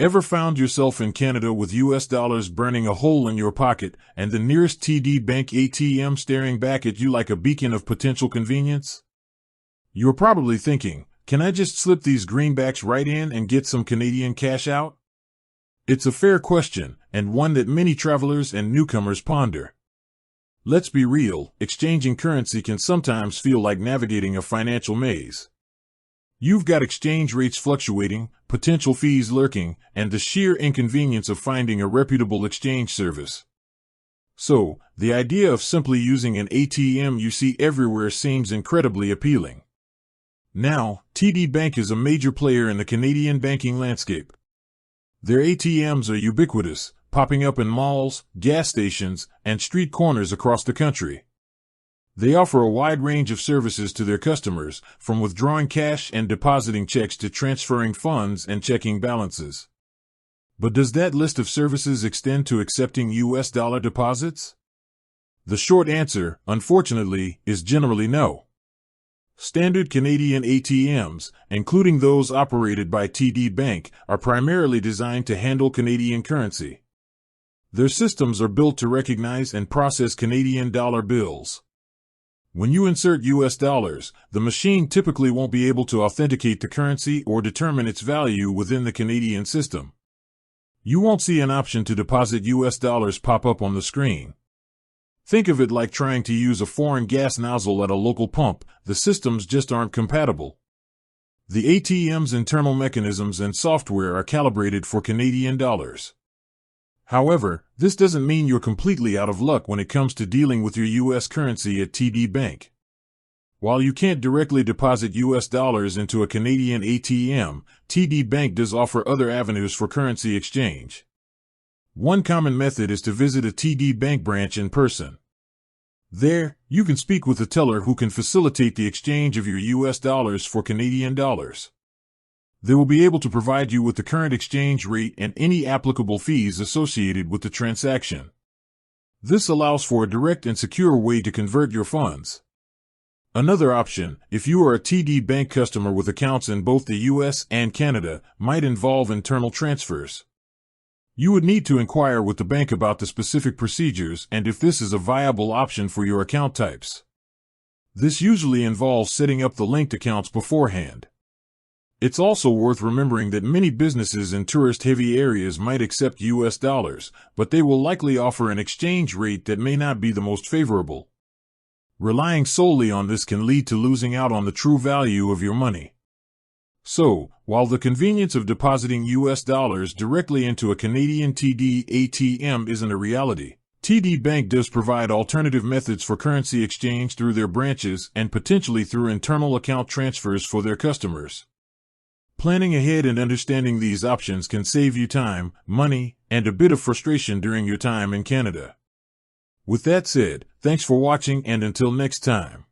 Ever found yourself in Canada with US dollars burning a hole in your pocket and the nearest TD Bank ATM staring back at you like a beacon of potential convenience? You're probably thinking, can I just slip these greenbacks right in and get some Canadian cash out? It's a fair question, and one that many travelers and newcomers ponder. Let's be real, exchanging currency can sometimes feel like navigating a financial maze. You've got exchange rates fluctuating, potential fees lurking, and the sheer inconvenience of finding a reputable exchange service. So, the idea of simply using an ATM you see everywhere seems incredibly appealing. Now, TD Bank is a major player in the Canadian banking landscape. Their ATMs are ubiquitous, popping up in malls, gas stations, and street corners across the country. They offer a wide range of services to their customers, from withdrawing cash and depositing checks to transferring funds and checking balances. But does that list of services extend to accepting US dollar deposits? The short answer, unfortunately, is generally no. Standard Canadian ATMs, including those operated by TD Bank, are primarily designed to handle Canadian currency. Their systems are built to recognize and process Canadian dollar bills. When you insert US dollars, the machine typically won't be able to authenticate the currency or determine its value within the Canadian system. You won't see an option to deposit US dollars pop up on the screen. Think of it like trying to use a foreign gas nozzle at a local pump. The systems just aren't compatible. The ATM's internal mechanisms and software are calibrated for Canadian dollars. However, this doesn't mean you're completely out of luck when it comes to dealing with your US currency at TD Bank. While you can't directly deposit US dollars into a Canadian ATM, TD Bank does offer other avenues for currency exchange. One common method is to visit a TD Bank branch in person. There, you can speak with a teller who can facilitate the exchange of your US dollars for Canadian dollars. They will be able to provide you with the current exchange rate and any applicable fees associated with the transaction. This allows for a direct and secure way to convert your funds. Another option, if you are a TD Bank customer with accounts in both the US and Canada, might involve internal transfers. You would need to inquire with the bank about the specific procedures and if this is a viable option for your account types. This usually involves setting up the linked accounts beforehand. It's also worth remembering that many businesses in tourist-heavy areas might accept US dollars, but they will likely offer an exchange rate that may not be the most favorable. Relying solely on this can lead to losing out on the true value of your money. So, while the convenience of depositing US dollars directly into a Canadian TD ATM isn't a reality, TD Bank does provide alternative methods for currency exchange through their branches and potentially through internal account transfers for their customers. Planning ahead and understanding these options can save you time, money, and a bit of frustration during your time in Canada. With that said, thanks for watching and until next time.